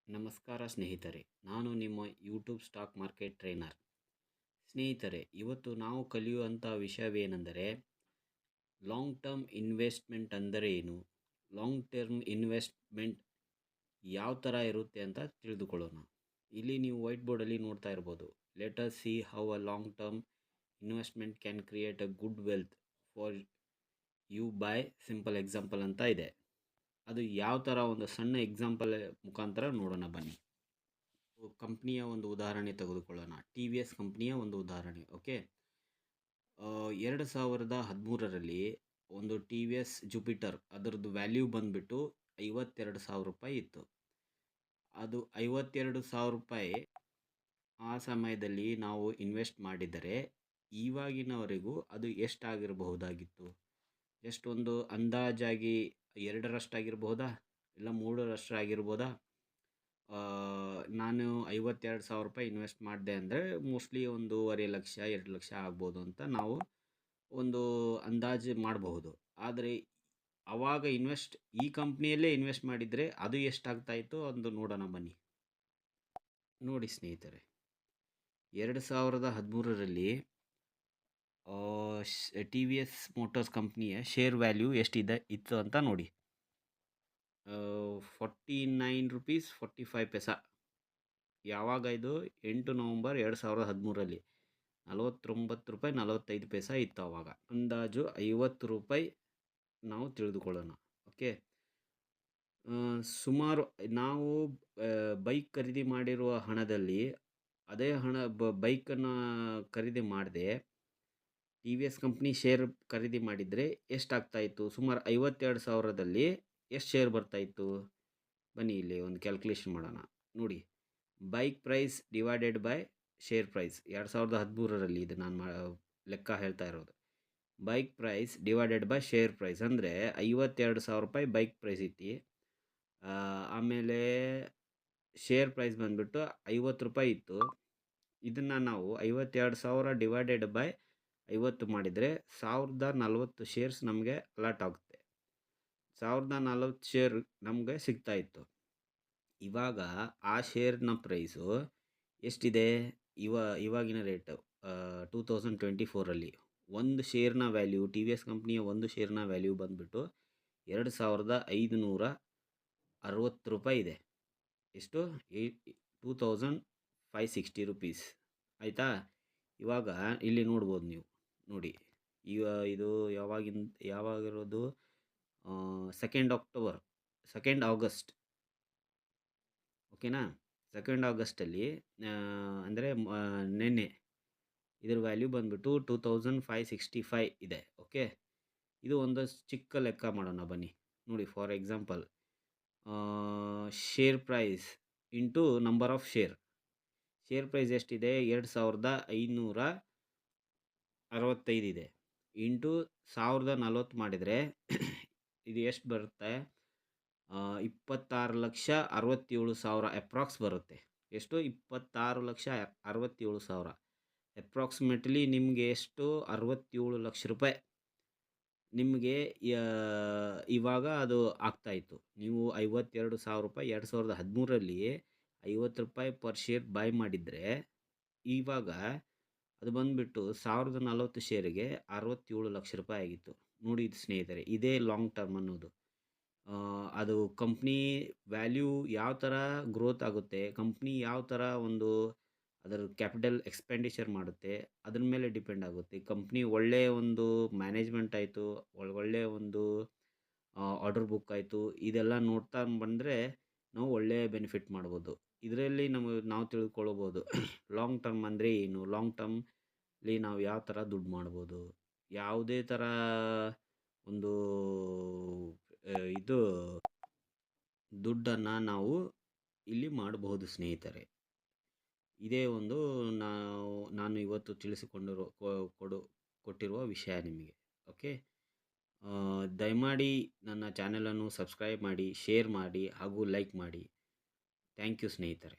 ನಮಸ್ಕಾರ ಸ್ನೇಹಿತರೆ, ನಾನು ನಿಮ್ಮ ಯೂಟ್ಯೂಬ್ ಸ್ಟಾಕ್ ಮಾರ್ಕೆಟ್ ಟ್ರೈನರ್. ಸ್ನೇಹಿತರೆ, ಇವತ್ತು ನಾವು ಕಲಿಯುವಂಥ ವಿಷಯವೇನೆಂದರೆ ಲಾಂಗ್ ಟರ್ಮ್ ಇನ್ವೆಸ್ಟ್ಮೆಂಟ್ ಅಂದರೆ ಏನು, ಲಾಂಗ್ ಟರ್ಮ್ ಇನ್ವೆಸ್ಟ್ಮೆಂಟ್ ಯಾವ ಥರ ಇರುತ್ತೆ ಅಂತ ತಿಳಿದುಕೊಳ್ಳೋಣ. ಇಲ್ಲಿ ನೀವು ವೈಟ್ ಬೋರ್ಡಲ್ಲಿ ನೋಡ್ತಾ ಇರ್ಬೋದು, let us see how a long term investment can create a good wealth for you by simple example ಅಂತ ಇದೆ. ಅದು ಯಾವ ಥರ ಒಂದು ಸಣ್ಣ ಎಕ್ಸಾಂಪಲ್ ಮುಖಾಂತರ ನೋಡೋಣ ಬನ್ನಿ. ಕಂಪ್ನಿಯ ಒಂದು ಉದಾಹರಣೆ ತೆಗೆದುಕೊಳ್ಳೋಣ. ಟಿ ವಿ ಎಸ್ ಕಂಪ್ನಿಯ ಒಂದು ಉದಾಹರಣೆ. ಓಕೆ, 2013ರಲ್ಲಿ ಒಂದು ಟಿ ವಿ ಎಸ್ ಜುಪಿಟರ್ ಅದರದ್ದು ವ್ಯಾಲ್ಯೂ ಬಂದುಬಿಟ್ಟು 52,000 ರೂಪಾಯಿ ಇತ್ತು. ಅದು 52,000 ರೂಪಾಯಿ ಆ ಸಮಯದಲ್ಲಿ ನಾವು ಇನ್ವೆಸ್ಟ್ ಮಾಡಿದರೆ ಇವಾಗಿನವರೆಗೂ ಅದು ಎಷ್ಟಾಗಿರಬಹುದಾಗಿತ್ತು? ಜಸ್ಟ್ ಒಂದು ಅಂದಾಜಾಗಿ 2ರಷ್ಟಾಗಿರ್ಬೋದಾ, ಇಲ್ಲ 3ರಷ್ಟಾಗಿರ್ಬೋದಾ? ನಾನು 52,000 ರೂಪಾಯಿ ಇನ್ವೆಸ್ಟ್ ಮಾಡಿದೆ ಅಂದರೆ ಮೋಸ್ಟ್ಲಿ 1.5 ಲಕ್ಷ 2 ಲಕ್ಷ ಆಗ್ಬೋದು ಅಂತ ನಾವು ಒಂದು ಅಂದಾಜು ಮಾಡಬಹುದು. ಆದರೆ ಆವಾಗ ಈ ಕಂಪ್ನಿಯಲ್ಲೇ ಇನ್ವೆಸ್ಟ್ ಮಾಡಿದರೆ ಅದು ಎಷ್ಟಾಗ್ತಾಯಿತ್ತು ಒಂದು ನೋಡೋಣ ಬನ್ನಿ. ನೋಡಿ ಸ್ನೇಹಿತರೆ, 2013ರಲ್ಲಿ ಟಿ ವಿ ಎಸ್ ಮೋಟರ್ಸ್ ಕಂಪ್ನಿಯ ಶೇರ್ ವ್ಯಾಲ್ಯೂ ಇತ್ತು ಅಂತ ನೋಡಿ. 49 ರೂಪೀಸ್ 45 ಪೈಸಾ. ಯಾವಾಗ ಇದು 8 ನವಂಬರ್ 2013ರಲ್ಲಿ 49 ರೂಪಾಯಿ 45 ಪೈಸಾ ಇತ್ತು. ಆವಾಗ ಅಂದಾಜು 50 ರೂಪಾಯಿ ನಾವು ತಿಳಿದುಕೊಳ್ಳೋಣ. ಓಕೆ, ಸುಮಾರು ನಾವು ಬೈಕ್ ಖರೀದಿ ಮಾಡಿರುವ ಹಣದಲ್ಲಿ ಅದೇ ಹಣ ಬೈಕನ್ನು ಖರೀದಿ ಮಾಡದೆ T V S company share ಖರೀದಿ ಮಾಡಿದರೆ ಎಷ್ಟಾಗ್ತಾಯಿತ್ತು? ಸುಮಾರು 52,000ದಲ್ಲಿ ಎಷ್ಟು ಶೇರ್ ಬರ್ತಾಯಿತ್ತು? ಬನ್ನಿ ಇಲ್ಲಿ ಒಂದು ಕ್ಯಾಲ್ಕುಲೇಷನ್ ಮಾಡೋಣ. ನೋಡಿ, bike price divided by share price. 2013ರಲ್ಲಿ ಇದು ನಾನು ಲೆಕ್ಕ ಹೇಳ್ತಾ ಇರೋದು. Bike price divided by share price ಅಂದರೆ 52,000 ರೂಪಾಯಿ ಬೈಕ್ ಪ್ರೈಸ್ ಇತ್ತು. ಆಮೇಲೆ ಶೇರ್ ಪ್ರೈಸ್ ಬಂದುಬಿಟ್ಟು 50 ರೂಪಾಯಿ ಇತ್ತು. ಇದನ್ನು ನಾವು 52,000 ಡಿವೈಡೆಡ್ ಬೈ 50 ಮಾಡಿದರೆ 1040 ಶೇರ್ಸ್ ನಮಗೆ ಅಲಾಟ್ ಆಗುತ್ತೆ. 1040 ಶೇರ್ ನಮಗೆ ಸಿಗ್ತಾಯಿತ್ತು. ಇವಾಗ ಆ ಶೇರ್ನ ಪ್ರೈಸು ಎಷ್ಟಿದೆ? ಇವಾಗಿನ ರೇಟು 2024ರಲ್ಲಿ ಒಂದು ಶೇರ್ನ ವ್ಯಾಲ್ಯೂ, ಟಿ ವಿ ಎಸ್ ಕಂಪ್ನಿಯ ಒಂದು ಶೇರ್ನ ವ್ಯಾಲ್ಯೂ ಬಂದುಬಿಟ್ಟು 2,560 ರೂಪಾಯಿ ಇದೆ. ಎಷ್ಟು? 2,560 ರೂಪೀಸ್ ಆಯಿತಾ? ಇವಾಗ ಇಲ್ಲಿ ನೋಡ್ಬೋದು ನೀವು. ನೋಡಿ, ಇದು ಯಾವಾಗಿರೋದು? 2 ಆಗಸ್ಟ್. ಓಕೆನಾ? 2 ಆಗಸ್ಟಲ್ಲಿ ಅಂದರೆ ನೆನ್ನೆ ಇದ್ರ ವ್ಯಾಲ್ಯೂ ಬಂದುಬಿಟ್ಟು 2,565 ಇದೆ. ಓಕೆ, ಇದು ಒಂದು ಚಿಕ್ಕ ಲೆಕ್ಕ ಮಾಡೋಣ ಬನ್ನಿ. ನೋಡಿ, for example share price into number of share price ಎಷ್ಟಿದೆ? 2,565 ಇದೆ. ಇಂಟು 1040 ಮಾಡಿದರೆ ಇದು ಎಷ್ಟು ಬರುತ್ತೆ? 26,67,000 ಅಪ್ರಾಕ್ಸ್ ಬರುತ್ತೆ. ಎಷ್ಟು? 26,67,000 ಅಪ್ರಾಕ್ಸಿಮೇಟ್ಲಿ ನಿಮಗೆ ಎಷ್ಟು? 67 ಲಕ್ಷ ರೂಪಾಯಿ ನಿಮಗೆ ಇವಾಗ ಅದು ಆಗ್ತಾಯಿತ್ತು. ನೀವು 52,000 ರೂಪಾಯಿ 2013ರಲ್ಲಿ 50 ರೂಪಾಯಿ ಪರ್ ಶೇರ್ ಬೈ ಮಾಡಿದರೆ ಇವಾಗ ಅದು ಬಂದುಬಿಟ್ಟು 1040 ಶೇರಿಗೆ 67 ಲಕ್ಷ ರೂಪಾಯಿ ಆಗಿತ್ತು. ನೋಡಿ ಸ್ನೇಹಿತರೆ, ಇದೇ ಲಾಂಗ್ ಟರ್ಮ್ ಅನ್ನೋದು. ಅದು ಕಂಪ್ನಿ ವ್ಯಾಲ್ಯೂ ಯಾವ ಥರ ಗ್ರೋತ್ ಆಗುತ್ತೆ, ಕಂಪ್ನಿ ಯಾವ ಥರ ಒಂದು ಅದರ ಕ್ಯಾಪಿಟಲ್ ಎಕ್ಸ್ಪೆಂಡಿಚರ್ ಮಾಡುತ್ತೆ, ಅದ್ರ ಮೇಲೆ ಡಿಪೆಂಡ್ ಆಗುತ್ತೆ. ಕಂಪ್ನಿ ಒಳ್ಳೆಯ ಒಂದು ಮ್ಯಾನೇಜ್ಮೆಂಟ್ ಆಯಿತು, ಒಳ್ಳೆಯ ಒಂದು ಆರ್ಡರ್ ಬುಕ್ ಆಯಿತು, ಇದೆಲ್ಲ ನೋಡ್ತಾ ಬಂದರೆ ನಾವು ಒಳ್ಳೆಯ ಬೆನಿಫಿಟ್ ಮಾಡ್ಬೋದು. ಇದರಲ್ಲಿ ನಾವು ತಿಳ್ಕೊಳ್ಬೋದು ಲಾಂಗ್ ಟರ್ಮ್ ಅಂದರೆ ಏನು, ಲಾಂಗ್ ಟರ್ಮ್ಲಿ ನಾವು ಯಾವ ಥರ ದುಡ್ಡು ಮಾಡ್ಬೋದು, ಯಾವುದೇ ಥರ ಒಂದು ಇದು ದುಡ್ಡನ್ನು ನಾವು ಇಲ್ಲಿ ಮಾಡಬಹುದು ಸ್ನೇಹಿತರೆ. ಇದೇ ಒಂದು ನಾನು ಇವತ್ತು ಕೊಟ್ಟಿರುವ ವಿಷಯ ನಿಮಗೆ. ಓಕೆ, ದಯಮಾಡಿ ನನ್ನ ಚಾನಲನ್ನು ಸಬ್ಸ್ಕ್ರೈಬ್ ಮಾಡಿ, ಶೇರ್ ಮಾಡಿ ಹಾಗೂ ಲೈಕ್ ಮಾಡಿ. ಥ್ಯಾಂಕ್ ಯು ಸ್ನೇಹಿತರೆ.